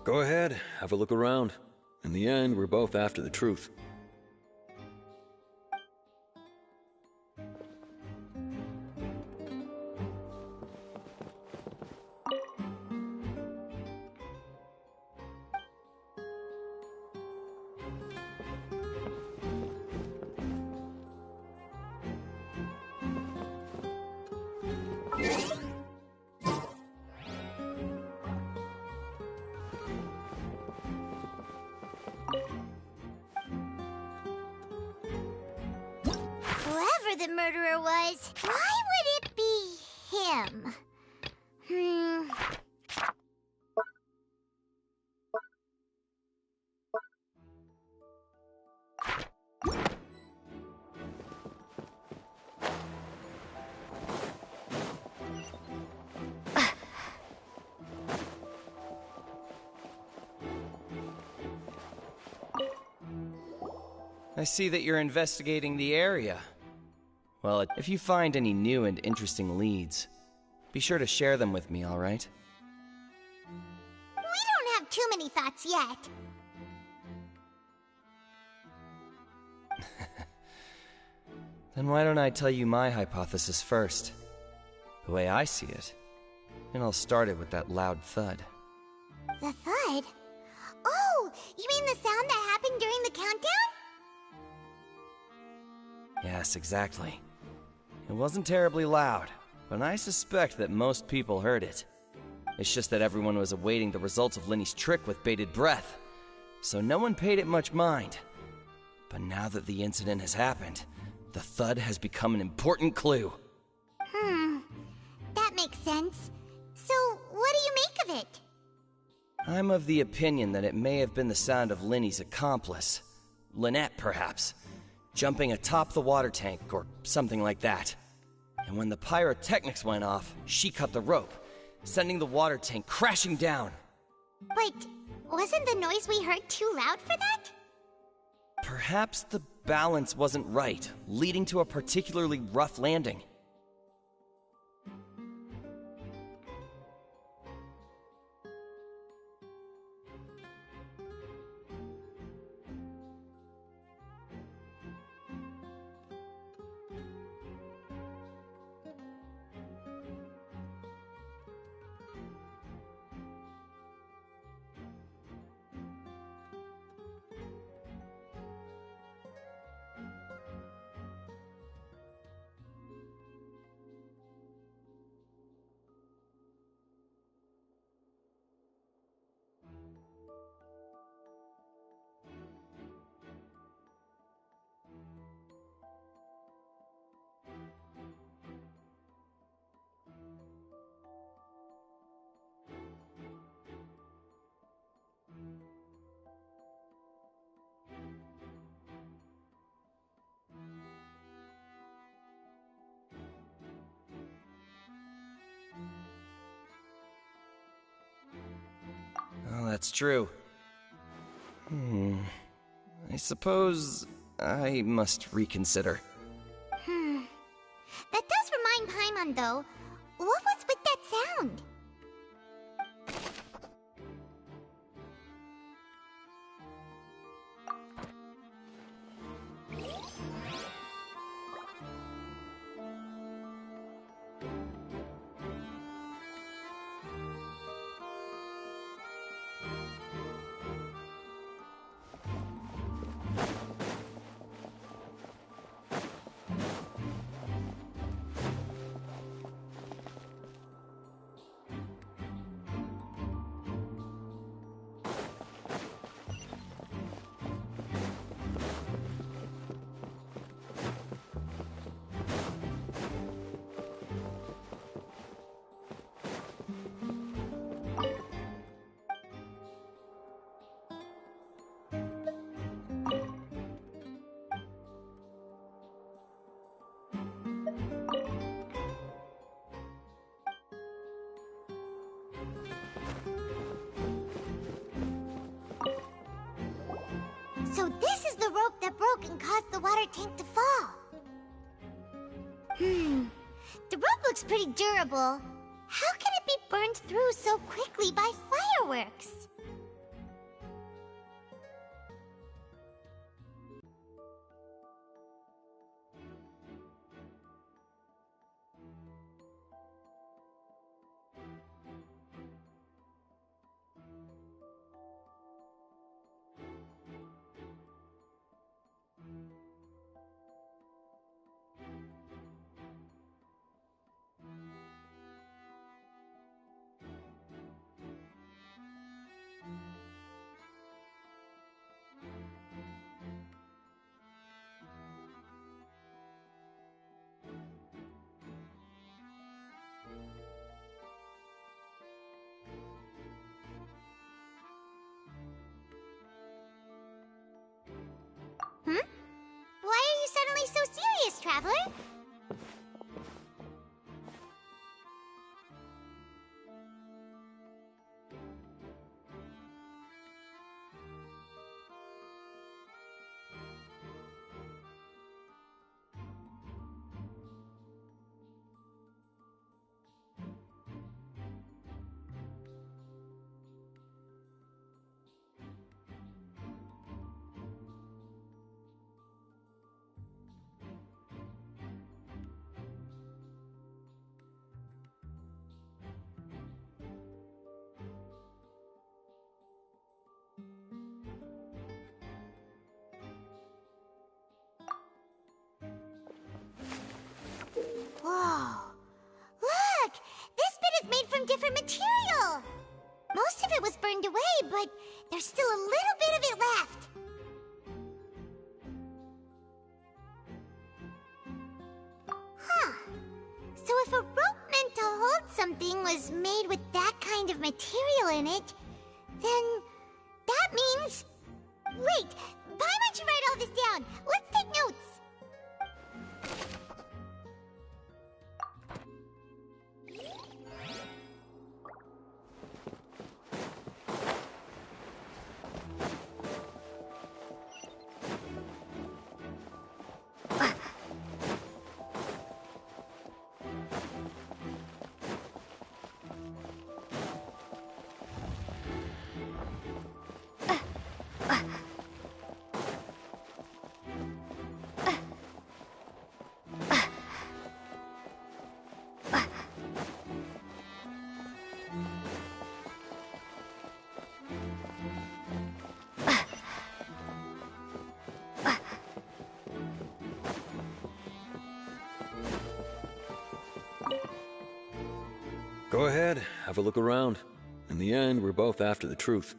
Go ahead, have a look around. In the end, we're both after the truth. Whoever the murderer was, why would it be him? I see that you're investigating the area. Well, if you find any new and interesting leads, be sure to share them with me, all right? We don't have too many thoughts yet. Then why don't I tell you my hypothesis first? The way I see it. And I'll start it with that loud thud. The thud? Oh, you mean the sound that happened during the countdown? Yes, exactly. It wasn't terribly loud, but I suspect that most people heard it. It's just that everyone was awaiting the results of Linny's trick with bated breath, so no one paid it much mind. But now that the incident has happened, the thud has become an important clue. That makes sense. So, what do you make of it? I'm of the opinion that it may have been the sound of Linny's accomplice. Lynette, perhaps. Jumping atop the water tank, or something like that. And when the pyrotechnics went off, she cut the rope, sending the water tank crashing down. But wasn't the noise we heard too loud for that? Perhaps the balance wasn't right, leading to a particularly rough landing. Oh, that's true. I suppose I must reconsider. That does remind Paimon, though. What was with that sound? and caused the water tank to fall. The rope looks pretty durable. How can it be burned through so quickly by fireworks? Why are you suddenly so serious, Traveler? Whoa! Look! This bit is made from different material! Most of it was burned away, but there's still a little bit of it left. Huh. So if a rope meant to hold something was made with that kind of material in it, then that means... Wait! Why don't you write all this down? Let's take notes! Go ahead, have a look around. In the end, we're both after the truth.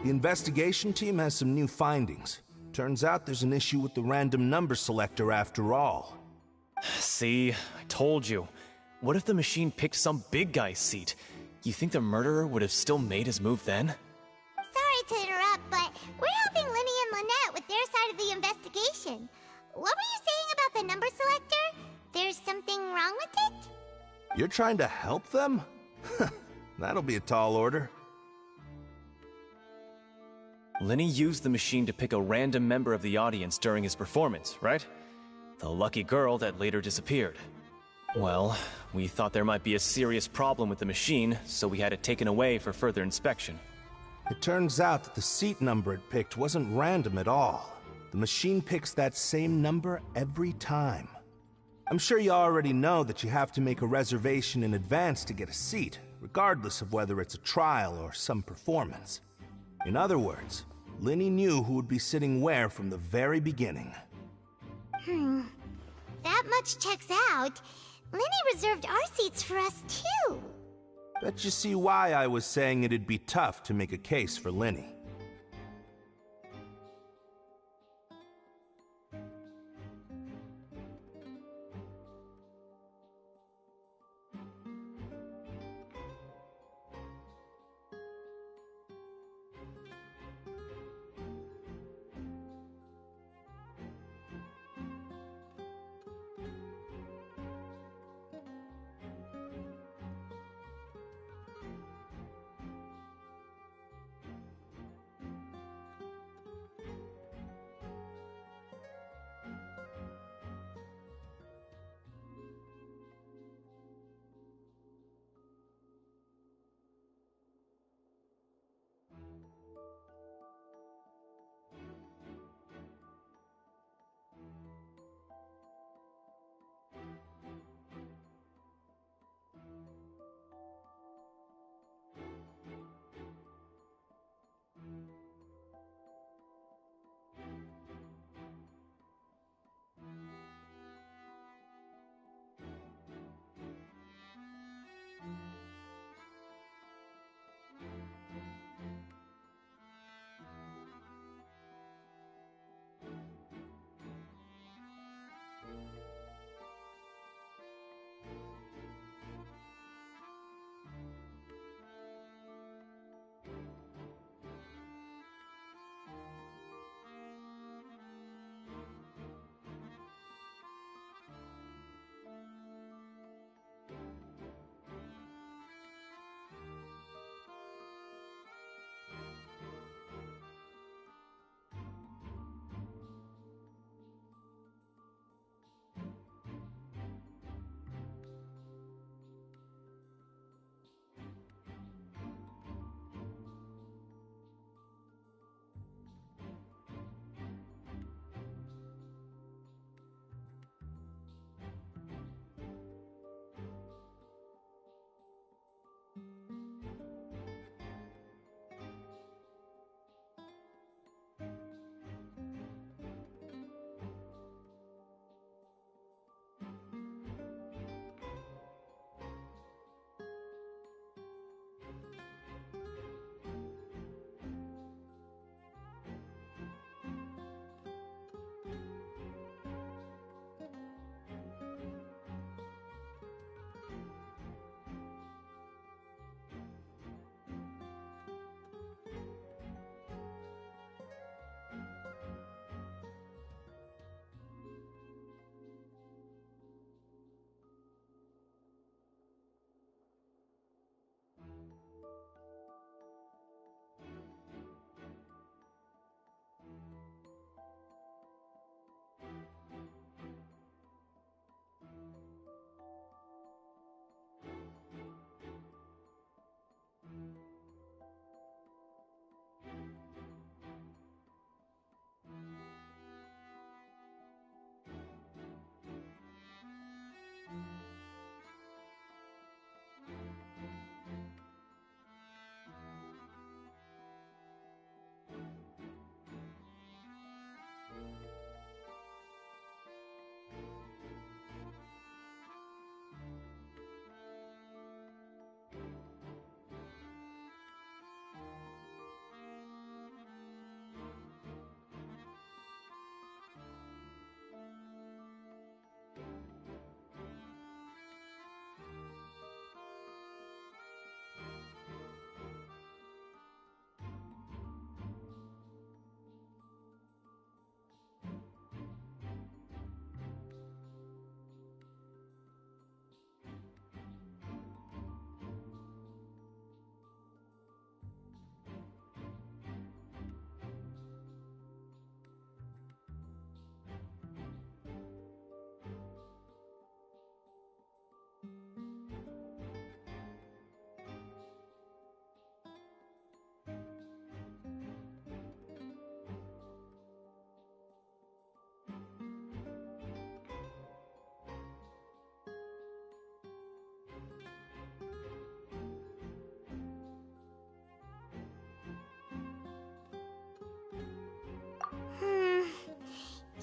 The investigation team has some new findings. Turns out there's an issue with the random number selector after all. See, I told you. What if the machine picked some big guy's seat? You think the murderer would have still made his move then? Sorry to interrupt, but we're helping Linny and Lynette with their side of the investigation. What were you saying about the number selector? There's something wrong with it? You're trying to help them? That'll be a tall order. Linny used the machine to pick a random member of the audience during his performance, right? The lucky girl that later disappeared. Well, we thought there might be a serious problem with the machine, so we had it taken away for further inspection. It turns out that the seat number it picked wasn't random at all. The machine picks that same number every time. I'm sure you already know that you have to make a reservation in advance to get a seat, regardless of whether it's a trial or some performance. In other words, Linny knew who would be sitting where from the very beginning. That much checks out. Linny reserved our seats for us, too. Bet you see why I was saying it'd be tough to make a case for Linny.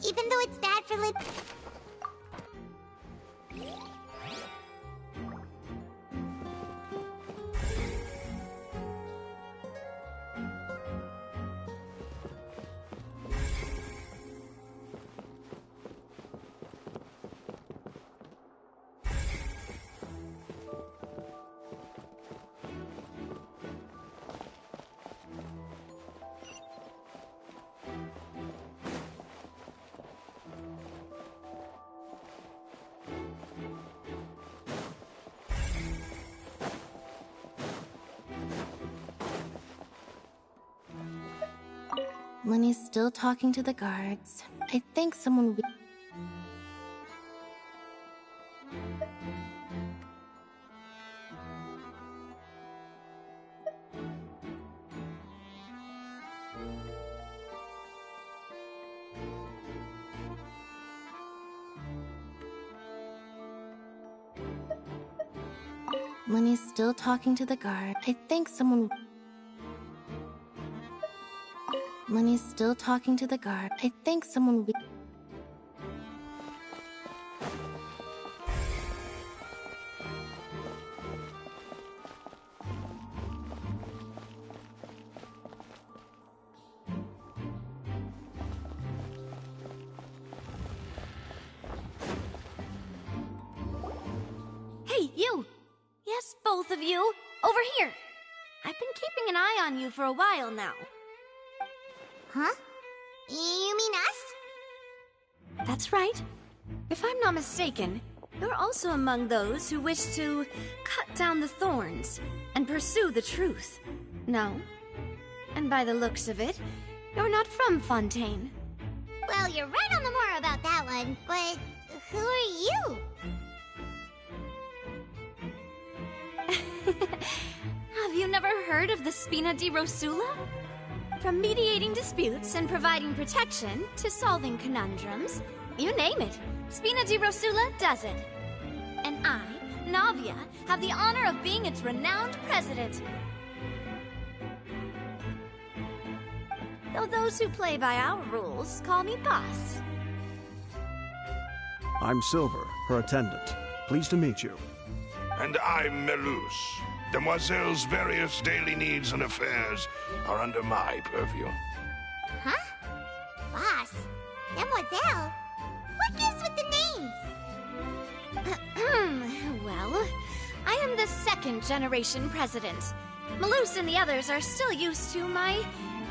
even though it's bad for Lin. Lenny's still talking to the guards. I think someone will be... Lenny's still talking to the guard. I think someone... Lenny's still talking to the guard. I think someone will be... Hey, you! Yes, both of you! Over here! I've been keeping an eye on you for a while now. Huh? You mean us? That's right. If I'm not mistaken, you're also among those who wish to cut down the thorns and pursue the truth. No? And by the looks of it, you're not from Fontaine. Well, you're right on the more about that one, but who are you? Have you never heard of the Spina di Rosula? From mediating disputes and providing protection to solving conundrums, you name it, Spina di Rosula does it. And I, Navia, have the honor of being its renowned president. Though those who play by our rules call me boss. I'm Silver, her attendant. Pleased to meet you. And I'm Melus. Demoiselle's various daily needs and affairs are under my purview. Huh? Boss? Demoiselle? What gives with the names? Well, I am the second generation president. Melus and the others are still used to my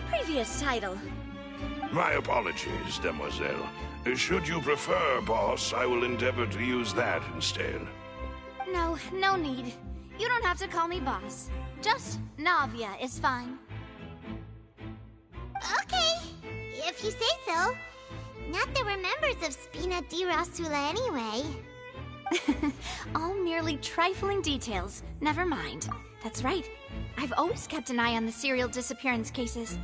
previous title. My apologies, Demoiselle. Should you prefer, boss, I will endeavor to use that instead. No, no need. You don't have to call me boss. Just Navia is fine. Okay, if you say so. Not that we're members of Spina di Rosula anyway. All merely trifling details. Never mind. That's right. I've always kept an eye on the serial disappearance cases.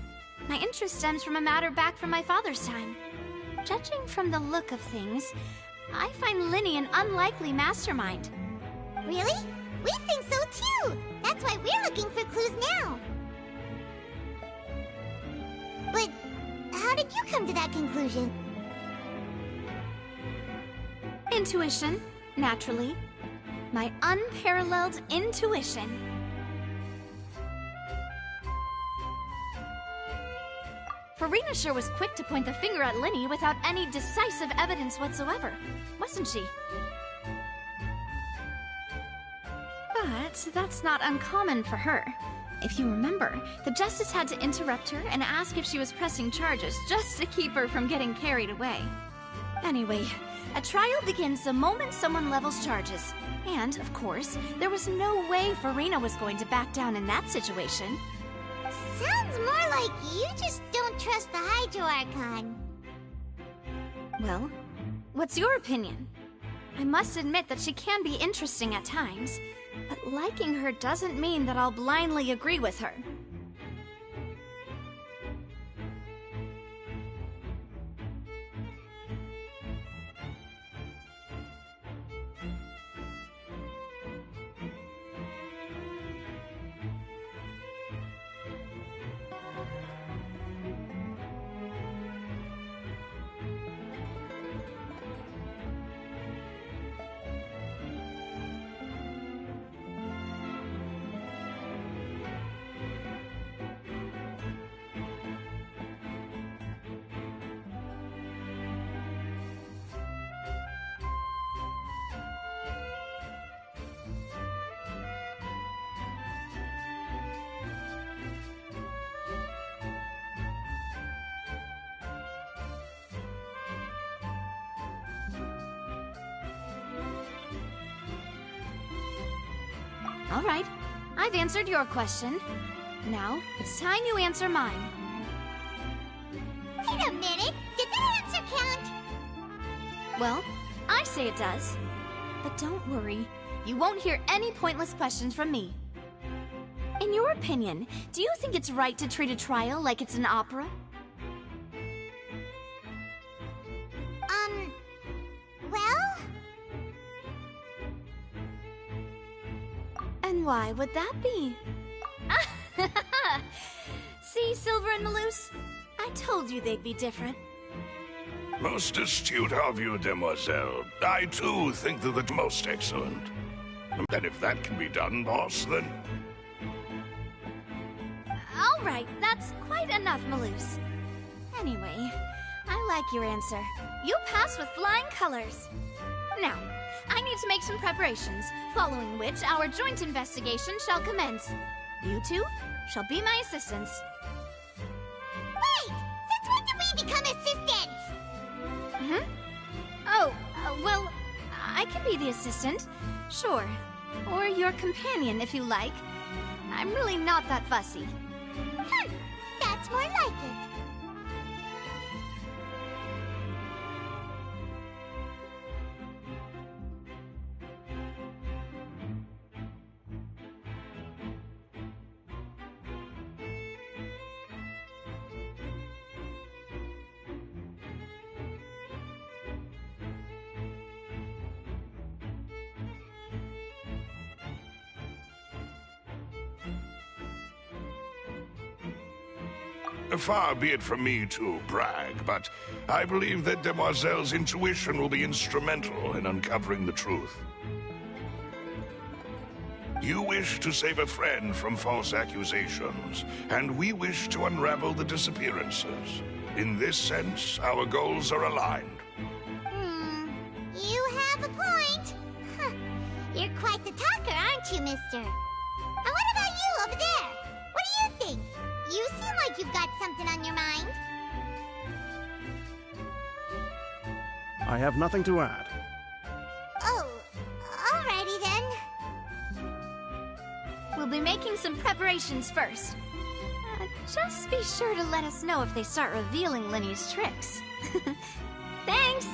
My interest stems from a matter back from my father's time. Judging from the look of things, I find Linny an unlikely mastermind. Really? We think so too! That's why we're looking for clues now! But how did you come to that conclusion? Intuition, naturally. My unparalleled intuition. Farina sure was quick to point the finger at Linny without any decisive evidence whatsoever, wasn't she? But that's not uncommon for her. If you remember, the Justice had to interrupt her and ask if she was pressing charges just to keep her from getting carried away. Anyway, a trial begins the moment someone levels charges. And, of course, there was no way Farina was going to back down in that situation. Sounds more like you just don't trust the Hydro Archon. Well, what's your opinion? I must admit that she can be interesting at times, but liking her doesn't mean that I'll blindly agree with her. All right, I've answered your question. Now, it's time you answer mine. Wait a minute! Did that answer count? Well, I say it does. But don't worry, you won't hear any pointless questions from me. In your opinion, do you think it's right to treat a trial like it's an opera? Well? And why would that be? See, Silver and Maloose? I told you they'd be different. Most astute of you, demoiselle. I too think that the most excellent. And if that can be done, boss, then... All right, that's quite enough, Maloose. Anyway, I like your answer. You pass with flying colors. Now, I need to make some preparations, following which our joint investigation shall commence. You two shall be my assistants. Wait! Since when did we become assistants? Oh, well, I can be the assistant, sure. Or your companion, if you like. I'm really not that fussy. That's more like it. Far be it from me to brag, but I believe that Demoiselle's intuition will be instrumental in uncovering the truth. You wish to save a friend from false accusations, and we wish to unravel the disappearances. In this sense, our goals are aligned. You have a point. You're quite the talker, aren't you, mister? And what about you over there? What do you think? You seem like you've got something on your mind. I have nothing to add. Oh, alrighty then. We'll be making some preparations first. Just be sure to let us know if they start revealing Lenny's tricks. Thanks!